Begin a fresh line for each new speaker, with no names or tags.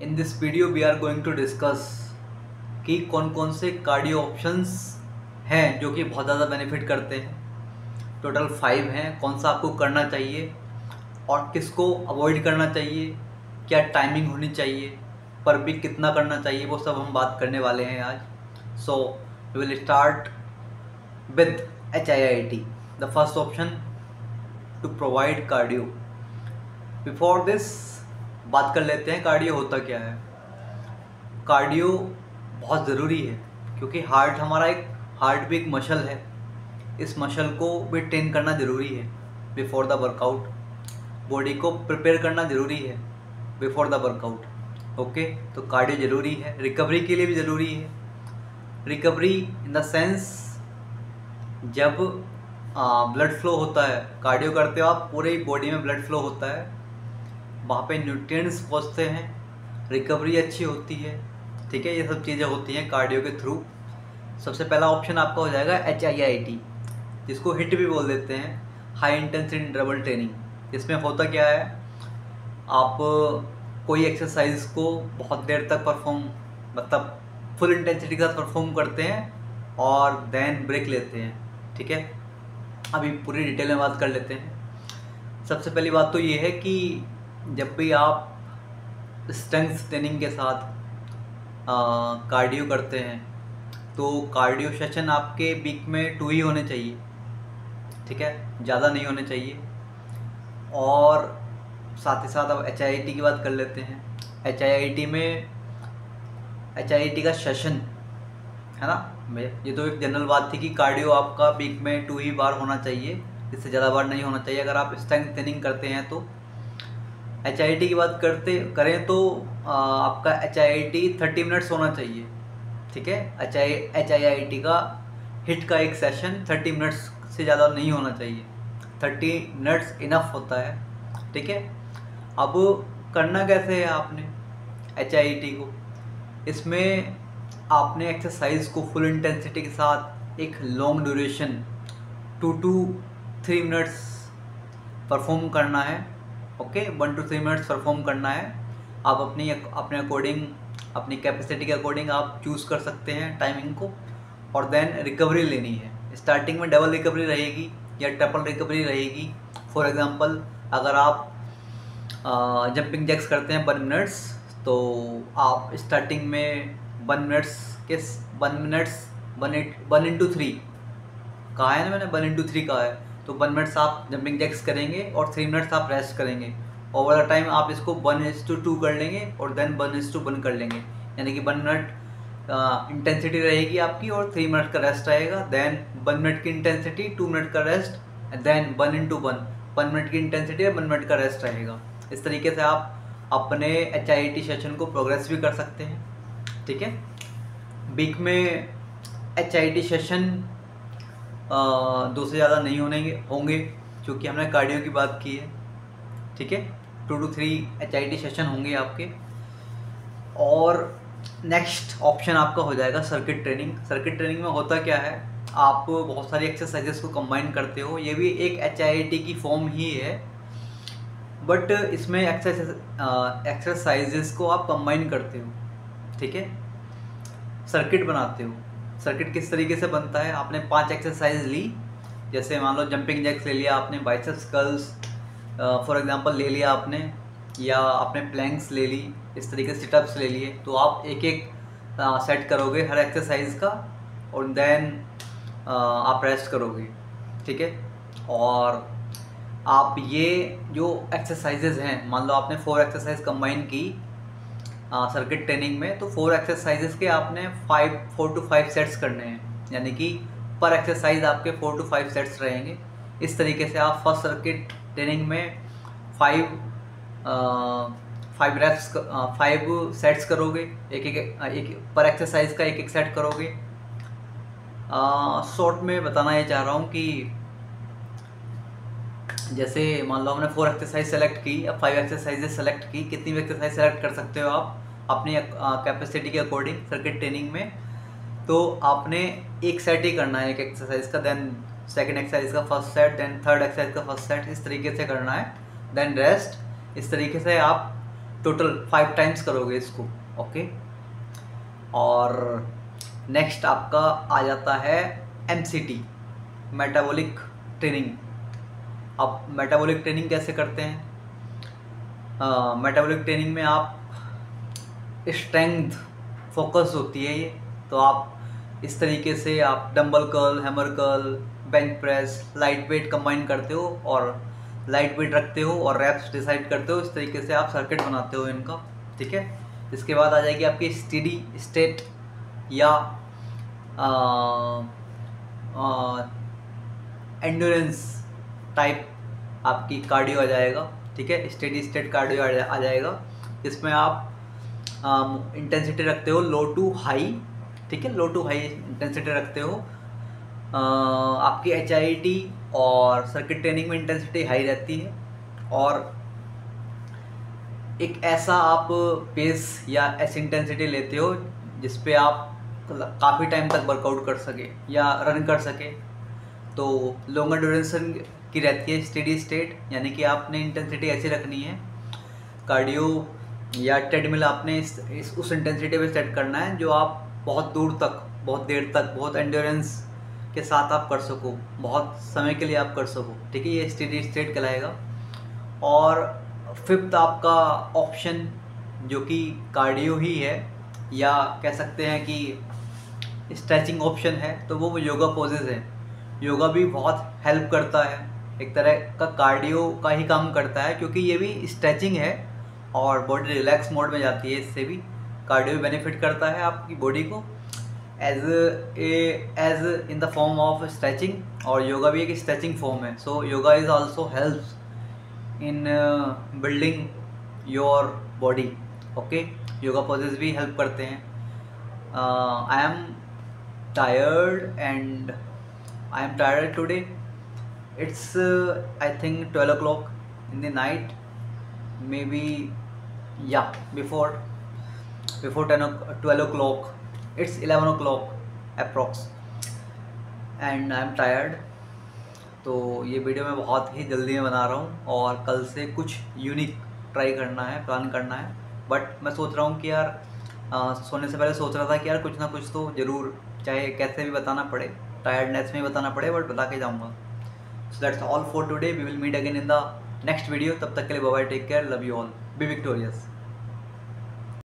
In this video we are going to discuss कि कौन कौन से कार्डियो ऑप्शंस हैं जो कि बहुत ज़्यादा बेनिफिट करते हैं। टोटल 5 हैं। कौन सा आपको करना चाहिए और किसको अवॉइड करना चाहिए, क्या टाइमिंग होनी चाहिए, पर वीक कितना करना चाहिए, वो सब हम बात करने वाले हैं आज। So we will start with HIIT, the first option to provide cardio. Before this बात कर लेते हैं कार्डियो होता क्या है। कार्डियो बहुत ज़रूरी है क्योंकि हार्ट भी एक मसल है। इस मसल को भी ट्रेन करना ज़रूरी है बिफोर द वर्कआउट। बॉडी को प्रिपेयर करना ज़रूरी है बिफोर द वर्कआउट। ओके, तो कार्डियो ज़रूरी है, रिकवरी के लिए भी ज़रूरी है। रिकवरी इन द सेंस जब ब्लड फ्लो होता है, कार्डियो करते हो आप, पूरे बॉडी में ब्लड फ्लो होता है, वहाँ पे न्यूट्रिएंट्स पहुँचते हैं, रिकवरी अच्छी होती है। ठीक है, ये सब चीज़ें होती हैं कार्डियो के थ्रू। सबसे पहला ऑप्शन आपका हो जाएगा HIIT, जिसको हिट भी बोल देते हैं, हाई इंटेंसिटी इंटरवल ट्रेनिंग। इसमें होता क्या है, आप कोई एक्सरसाइज को बहुत देर तक मतलब फुल इंटेंसिटी का परफॉर्म करते हैं और देन ब्रेक लेते हैं। ठीक है, अभी पूरी डिटेल में बात कर लेते हैं। सबसे पहली बात तो ये है कि जब भी आप स्ट्रेंथ ट्रेनिंग के साथ कार्डियो करते हैं तो कार्डियो सेशन आपके वीक में 2 ही होने चाहिए। ठीक है, ज़्यादा नहीं होने चाहिए। और साथ ही साथ अब HIIT की बात कर लेते हैं। HIIT का सेशन है ना, ये तो एक जनरल बात थी कि कार्डियो आपका वीक में 2 ही बार होना चाहिए, इससे ज़्यादा बार नहीं होना चाहिए अगर आप स्ट्रेंथ ट्रेनिंग करते हैं तो। HIIT की बात करें तो आपका HIIT 30 मिनट्स होना चाहिए। ठीक है, HIIT का हिट का एक सेशन 30 मिनट्स से ज़्यादा नहीं होना चाहिए। 30 मिनट्स इनफ होता है। ठीक है, अब करना कैसे है आपने HIIT को, इसमें आपने एक्सरसाइज को फुल इंटेंसिटी के साथ एक long duration 2 to 3 minutes perform करना है। ओके, 1 to 3 मिनट्स परफॉर्म करना है। आप अपने अकॉर्डिंग, अपनी कैपेसिटी के अकॉर्डिंग आप चूज़ कर सकते हैं टाइमिंग को। और देन रिकवरी लेनी है। स्टार्टिंग में डबल रिकवरी रहेगी या ट्रिपल रिकवरी रहेगी। फॉर एग्जांपल, अगर आप जंपिंग जैक्स करते हैं 1 मिनट्स, तो आप स्टार्टिंग में 1 मिनट्स के 1 into 3 कहा है ना मैंने, 1 into 3 कहा है, तो 1 मिनट्स आप जंपिंग जैक्स करेंगे और 3 मिनट्स आप रेस्ट करेंगे। ओवर द टाइम आप इसको 1:2 कर लेंगे और देन 1:1 कर लेंगे, यानी कि 1 मिनट इंटेंसिटी रहेगी आपकी और 3 मिनट का रेस्ट रहेगा। देन 1 मिनट की इंटेंसिटी, 2 मिनट का रेस्ट, देन 1 into 1, 1 मिनट की इंटेंसिटी और 1 मिनट का रेस्ट रहेगा। इस तरीके से आप अपने HIIT सेशन को प्रोग्रेस भी कर सकते हैं। ठीक है, वीक में HIIT सेशन 2 से ज़्यादा नहीं होंगे क्योंकि हमने कार्डियो की बात की है। ठीक है, 2 to 3 HIIT सेशन होंगे आपके। और नेक्स्ट ऑप्शन आपका हो जाएगा सर्किट ट्रेनिंग। सर्किट ट्रेनिंग में होता क्या है, आप बहुत सारी एक्सरसाइजेस को कंबाइन करते हो। ये भी एक HIIT की फॉर्म ही है, बट इसमें एक्सरसाइजेस को आप कंबाइन करते हो। ठीक है, सर्किट बनाते हो। सर्किट किस तरीके से बनता है, आपने 5 एक्सरसाइज ली, जैसे मान लो जंपिंग जैक्स ले लिया आपने, बाइसेप्स कर्ल्स फॉर एग्जांपल ले लिया आपने, या आपने प्लैंक्स ले ली, इस तरीके से सिटअप्स ले लिए। तो आप एक एक सेट करोगे हर एक्सरसाइज का और देन आप रेस्ट करोगे। ठीक है, और आप ये जो एक्सरसाइजेज हैं, मान लो आपने 4 एक्सरसाइज कंबाइन की सर्किट ट्रेनिंग में, तो 4 एक्सरसाइजेस के आपने 4 to 5 सेट्स करने हैं, यानी कि पर एक्सरसाइज आपके 4 to 5 सेट्स रहेंगे। इस तरीके से आप फर्स्ट सर्किट ट्रेनिंग में 5 सेट्स करोगे, एक पर एक्सरसाइज का एक सेट करोगे। शॉर्ट में बताना ये चाह रहा हूँ कि जैसे मान लो हमने 4 एक्सरसाइज सेलेक्ट की या 5 एक्सरसाइजेस सेलेक्ट की, कितनी भी एक्सरसाइज सेलेक्ट कर सकते हो आप अपनी कैपेसिटी के अकॉर्डिंग सर्किट ट्रेनिंग में। तो आपने एक सेट ही करना है एक एक्सरसाइज का, देन सेकंड एक्सरसाइज का first set, then third exercise का फर्स्ट सेट, इस तरीके से करना है, देन रेस्ट। इस तरीके से आप टोटल 5 टाइम्स करोगे इसको। ओके, और नेक्स्ट आपका आ जाता है MCT, मेटाबॉलिक ट्रेनिंग। आप मेटाबॉलिक ट्रेनिंग कैसे करते हैं? मेटाबॉलिक ट्रेनिंग में आप स्ट्रेंथ फोकस होती है ये, तो आप इस तरीके से आप dumbbell curl, hammer curl, bench press, light weight combine करते हो और लाइट वेट रखते हो और रैप्स डिसाइड करते हो। इस तरीके से आप सर्किट बनाते हो इनका, ठीक है। इसके बाद आ जाएगी आपकी स्टेडी स्टेट या एंड्योरेंस टाइप आपकी कार्डियो आ जाएगा, ठीक है। स्टेडी स्टेट कार्डियो आ जाएगा, इसमें आप इंटेंसिटी रखते हो लो टू हाई, ठीक है, लो टू हाई इंटेंसिटी रखते हो। आपकी HIIT और सर्किट ट्रेनिंग में इंटेंसिटी हाई रहती है, और एक ऐसा आप पेस या ऐसी इंटेंसिटी लेते हो जिस पे आप काफ़ी टाइम तक वर्कआउट कर सके या रन कर सके। तो लॉन्गर ड्यूरेशन की रहती है स्टेडी स्टेट, यानी कि आपने इंटेंसिटी ऐसी रखनी है, कार्डियो या ट्रेडमिल आपने उस इंटेंसिटी पे सेट करना है जो आप बहुत दूर तक, बहुत देर तक, बहुत एंड्योरेंस के साथ आप कर सको, बहुत समय के लिए आप कर सको, ठीक है। ये स्टेडी स्टेट कहलाएगा। और फिफ्थ आपका ऑप्शन जो कि कार्डियो ही है, या कह सकते हैं कि स्ट्रेचिंग ऑप्शन है, तो वो योगा पोजेज है। योगा भी बहुत हेल्प करता है, एक तरह का कार्डियो का ही काम करता है, क्योंकि ये भी स्ट्रेचिंग है और बॉडी रिलैक्स मोड में जाती है। इससे भी कार्डियो बेनिफिट करता है आपकी बॉडी को as in the form of stretching, और योगा भी एक स्ट्रेचिंग फॉर्म है। So yoga is also helps in building your body. Okay, yoga poses भी हेल्प करते हैं। I am tired today. It's I think 12 o'clock in the night, maybe, yeah, before 12 o'clock, it's 11 o'clock approx, and I'm tired। तो ये video मैं बहुत ही जल्दी में बना रहा हूँ, और कल से कुछ यूनिक ट्राई करना है, प्लान करना है। बट मैं सोच रहा हूँ कि यार सोने से पहले सोच रहा था कि यार कुछ ना कुछ तो ज़रूर, चाहे कैसे भी बताना पड़े, टायर्डनेस में बताना पड़े, बट बता के जाऊँगा। So that's all for today, we will meet again in the next video. तब तक के लिए bye bye, take care, love you all, be victorious.